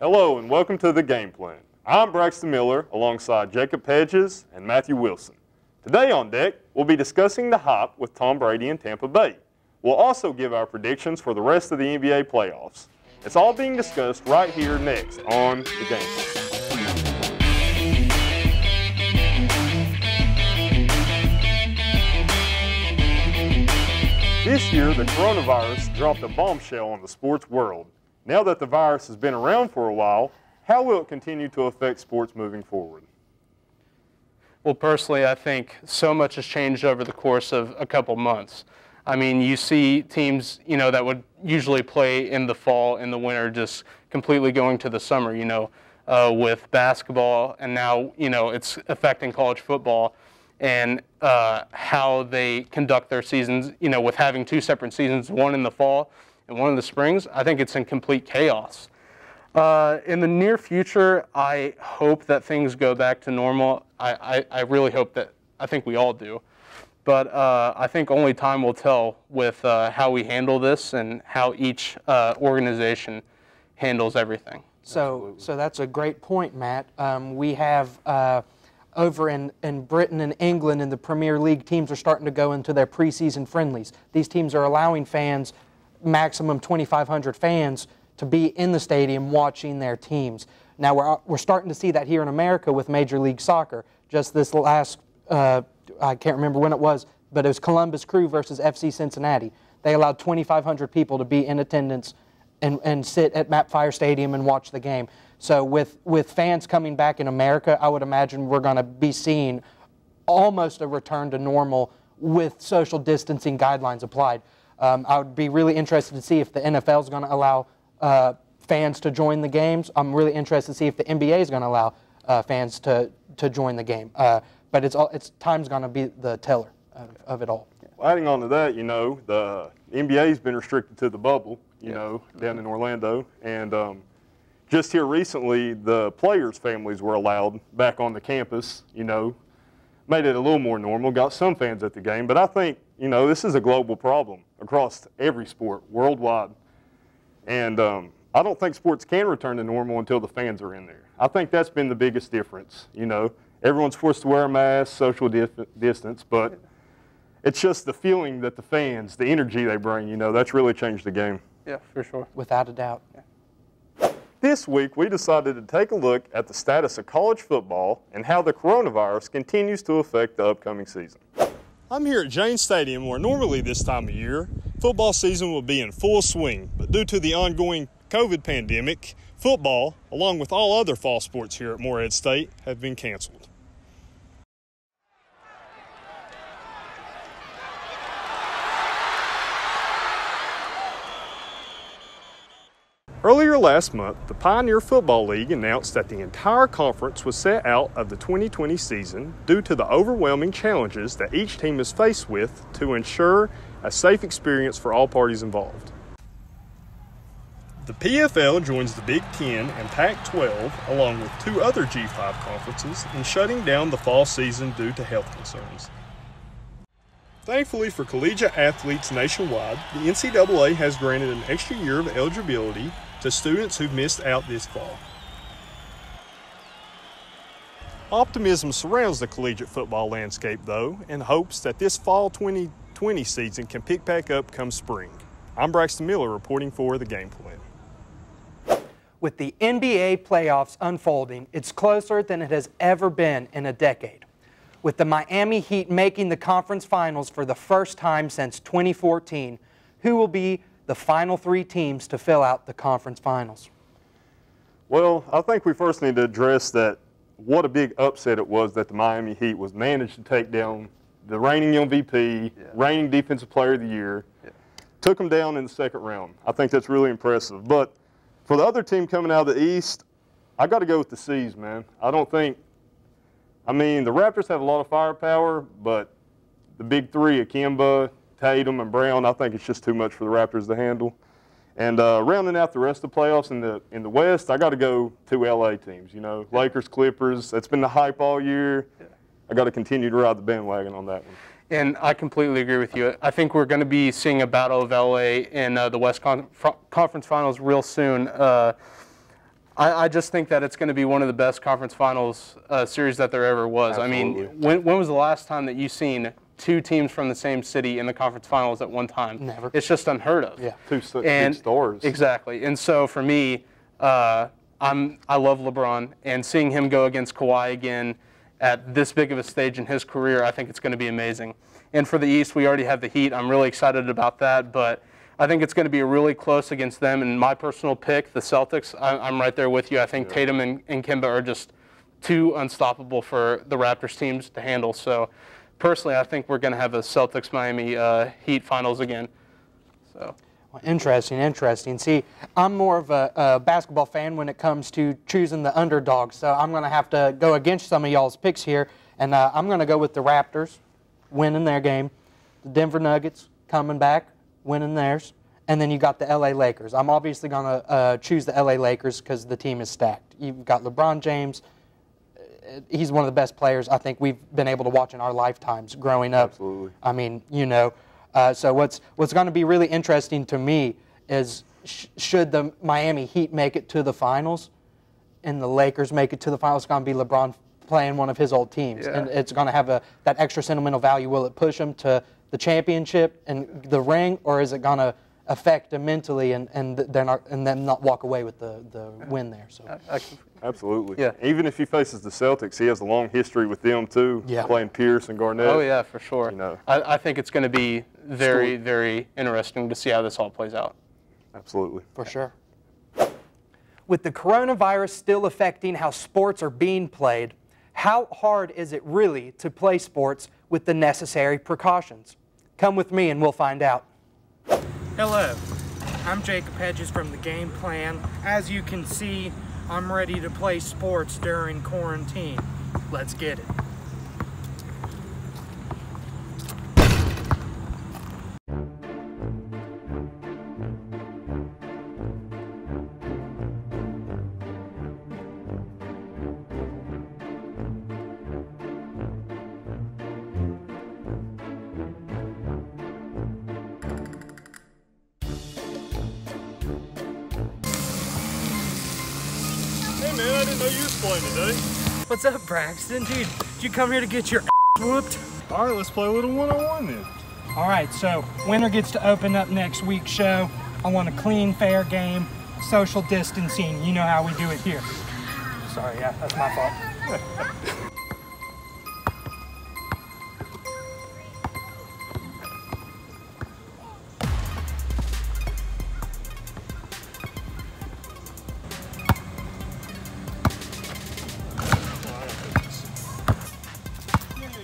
Hello and welcome to the Game Plan. I'm Braxton Miller alongside Jacob Hedges and Matthew Wilson. Today on deck, we'll be discussing the hype with Tom Brady in Tampa Bay. We'll also give our predictions for the rest of the NBA playoffs. It's all being discussed right here next on the Game Plan. This year, the coronavirus dropped a bombshell on the sports world. Now that the virus has been around for a while, how will it continue to affect sports moving forward? Well, personally, I think so much has changed over the course of a couple months. I mean, you see teams, that would usually play in the fall and the winter just completely going to the summer, with basketball, and now, it's affecting college football and how they conduct their seasons, with having two separate seasons, one in the fall and one in the springs. I think it's in complete chaos. In the near future, I hope that things go back to normal. I really hope that. I think we all do. But I think only time will tell with how we handle this and how each organization handles everything. So that's a great point, Matt. We have over in Britain and England in the Premier League, teams are starting to go into their preseason friendlies. These teams are allowing fans, maximum 2,500 fans, to be in the stadium watching their teams. Now we're starting to see that here in America with Major League Soccer. Just this last, I can't remember when it was, but it was Columbus Crew versus FC Cincinnati. They allowed 2,500 people to be in attendance and sit at MapFire Stadium and watch the game. So with fans coming back in America, I would imagine we're going to be seeing almost a return to normal with social distancing guidelines applied. I would be really interested to see if the NFL is going to allow fans to join the games. I'm really interested to see if the NBA is going to allow fans to join the game. But time's going to be the teller of it all. Well, adding on to that, the NBA's been restricted to the bubble, down in Orlando, and just here recently, the players' families were allowed back on the campus. Made it a little more normal. Got some fans at the game, but I think this is a global problem across every sport worldwide. And I don't think sports can return to normal until the fans are in there. I think that's been the biggest difference. Everyone's forced to wear a mask, social distance, but it's just the feeling that the fans, the energy they bring, that's really changed the game. Yeah, for sure. Without a doubt. Yeah. This week, we decided to take a look at the status of college football and how the coronavirus continues to affect the upcoming season. I'm here at James Stadium, where normally this time of year, football season will be in full swing, but due to the ongoing COVID pandemic, football, along with all other fall sports here at Morehead State, have been canceled. Earlier last month, the Pioneer Football League announced that the entire conference was set out of the 2020 season due to the overwhelming challenges that each team is faced with to ensure a safe experience for all parties involved. The PFL joins the Big Ten and Pac-12, along with two other G5 conferences, in shutting down the fall season due to health concerns. Thankfully for collegiate athletes nationwide, the NCAA has granted an extra year of eligibility to students who missed out this fall. Optimism surrounds the collegiate football landscape, though, in hopes that this fall 2020 season can pick back up come spring. I'm Braxton Miller reporting for the Game Plan. With the NBA playoffs unfolding, it's closer than it has ever been in a decade. With the Miami Heat making the conference finals for the first time since 2014, who will be the final three teams to fill out the conference finals? Well, I think we first need to address that what a big upset it was that the Miami Heat was managed to take down the reigning MVP, reigning Defensive Player of the Year, took them down in the second round. I think that's really impressive. But for the other team coming out of the East, I got to go with the C's, man. The Raptors have a lot of firepower, but the big three, Akemba, Tatum, and Brown, I think it's just too much for the Raptors to handle. And rounding out the rest of the playoffs in the West, I got to go two LA teams. Lakers, Clippers. That's been the hype all year. Yeah. I got to continue to ride the bandwagon on that one. And I completely agree with you. I think we're going to be seeing a battle of LA in the West Conference Finals real soon. I just think that it's going to be one of the best conference finals series that there ever was. Absolutely. I mean, when was the last time that you've seen two teams from the same city in the conference finals at one time? Never. It's just unheard of. Yeah. Two big stars. Exactly. And so for me, I love LeBron, and seeing him go against Kawhi again at this big of a stage in his career, I think it's going to be amazing. And for the East, we already have the Heat. I'm really excited about that, but I think it's going to be really close against them. And my personal pick, the Celtics, I'm right there with you. I think Tatum and Kemba are just too unstoppable for the Raptors teams to handle. So personally, I think we're going to have a Celtics-Miami Heat finals again. So. Well, interesting. See, I'm more of a basketball fan when it comes to choosing the underdog, so I'm going to have to go against some of y'all's picks here, and I'm going to go with the Raptors winning their game, the Denver Nuggets coming back, winning theirs, and then you got the LA Lakers. I'm obviously going to choose the LA Lakers because the team is stacked. You've got LeBron James. He's one of the best players I think we've been able to watch in our lifetimes growing up. Absolutely. I mean, you know. So what's going to be really interesting to me is should the Miami Heat make it to the finals and the Lakers make it to the finals, it's going to be LeBron playing one of his old teams. Yeah. And it's going to have that extra sentimental value. Will it push him to the championship and the ring, or is it going to affect him mentally and then not walk away with the win there? So. Absolutely. Yeah. Even if he faces the Celtics, he has a long history with them too, playing Pierce and Garnett. Oh, yeah, for sure. You know. I think it's going to be very, very interesting to see how this all plays out. Absolutely. For sure. With the coronavirus still affecting how sports are being played, how hard is it really to play sports with the necessary precautions? Come with me and we'll find out. Hello, I'm Jacob Hedges from the GamePlan. As you can see, I'm ready to play sports during quarantine. Let's get it. Hey man, I didn't know you was playing today. What's up, Braxton? Dude, did you come here to get your whooped? All right, let's play a little one-on-one then. All right, so winner gets to open up next week's show. I want a clean, fair game, social distancing. You know how we do it here. Sorry, yeah, that's my fault.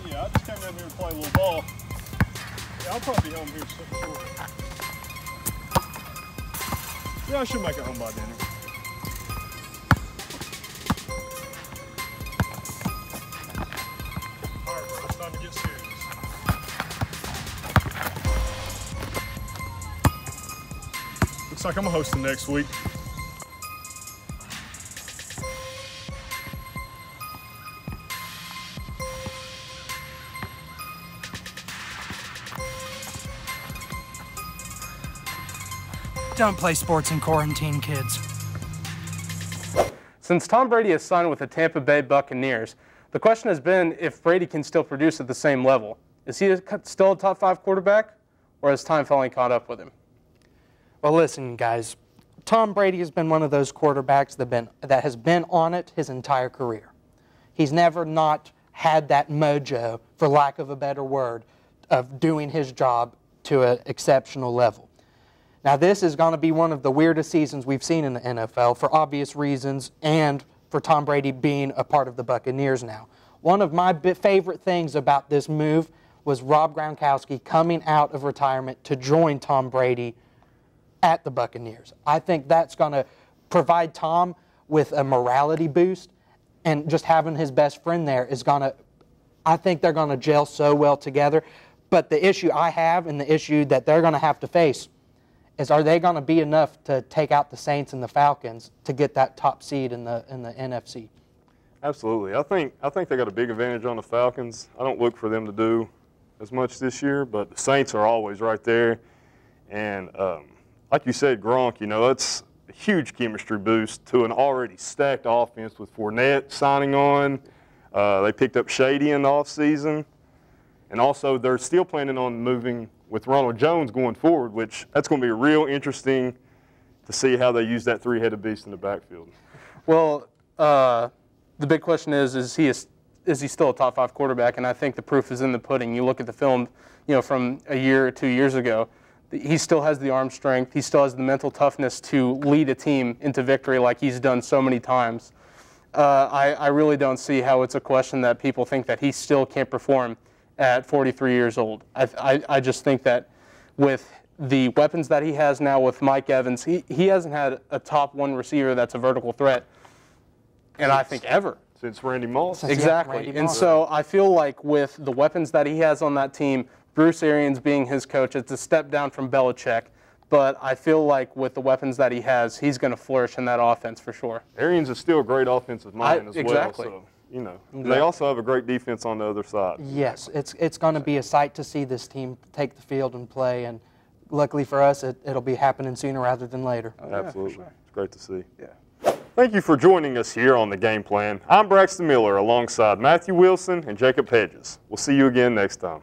Yeah, I just came down here to play a little ball. Yeah, I'll probably be home here shortly. Yeah, I should make it home by dinner. All right, bro, it's time to get serious. Looks like I'm hosting next week. Don't play sports in quarantine, kids. Since Tom Brady has signed with the Tampa Bay Buccaneers, the question has been if Brady can still produce at the same level. Is he still a top 5 quarterback, or has time finally caught up with him? Well, listen, guys. Tom Brady has been one of those quarterbacks that has been on it his entire career. He's never not had that mojo, for lack of a better word, of doing his job to an exceptional level. Now, this is going to be one of the weirdest seasons we've seen in the NFL for obvious reasons and for Tom Brady being a part of the Buccaneers now. One of my favorite things about this move was Rob Gronkowski coming out of retirement to join Tom Brady at the Buccaneers. I think that's going to provide Tom with a morality boost, and just having his best friend there is going to, I think they're going to gel so well together. But the issue I have and the issue that they're going to have to face is, are they going to be enough to take out the Saints and the Falcons to get that top seed in the NFC? Absolutely. I think they got a big advantage on the Falcons. I don't look for them to do as much this year, but the Saints are always right there. And like you said, Gronk, you know, a huge chemistry boost to an already stacked offense with Fournette signing on. They picked up Shady in the offseason. And also, they're still planning on moving with Ronald Jones going forward, which that's going to be real interesting to see how they use that three-headed beast in the backfield. Well, the big question is he still a top 5 quarterback? And I think the proof is in the pudding. You look at the film, from a year or 2 years ago. He still has the arm strength. He still has the mental toughness to lead a team into victory like he's done so many times. I really don't see how it's a question that people think that he still can't perform at 43 years old. I just think that with the weapons that he has now with Mike Evans, he hasn't had a top 1 receiver that's a vertical threat, and I think ever. Since Randy Moss. Exactly. Randy And Moss. so I feel like with the weapons that he has on that team, Bruce Arians being his coach, it's a step down from Belichick. But I feel like with the weapons that he has, he's going to flourish in that offense for sure. Arians is still a great offensive mind as exactly. well. So, they also have a great defense on the other side. Yes, it's going to be a sight to see this team take the field and play, and luckily for us, it'll be happening sooner rather than later. Absolutely. For sure. It's great to see. Yeah. Thank you for joining us here on the Game Plan. I'm Braxton Miller alongside Matthew Wilson and Jacob Hedges. We'll see you again next time.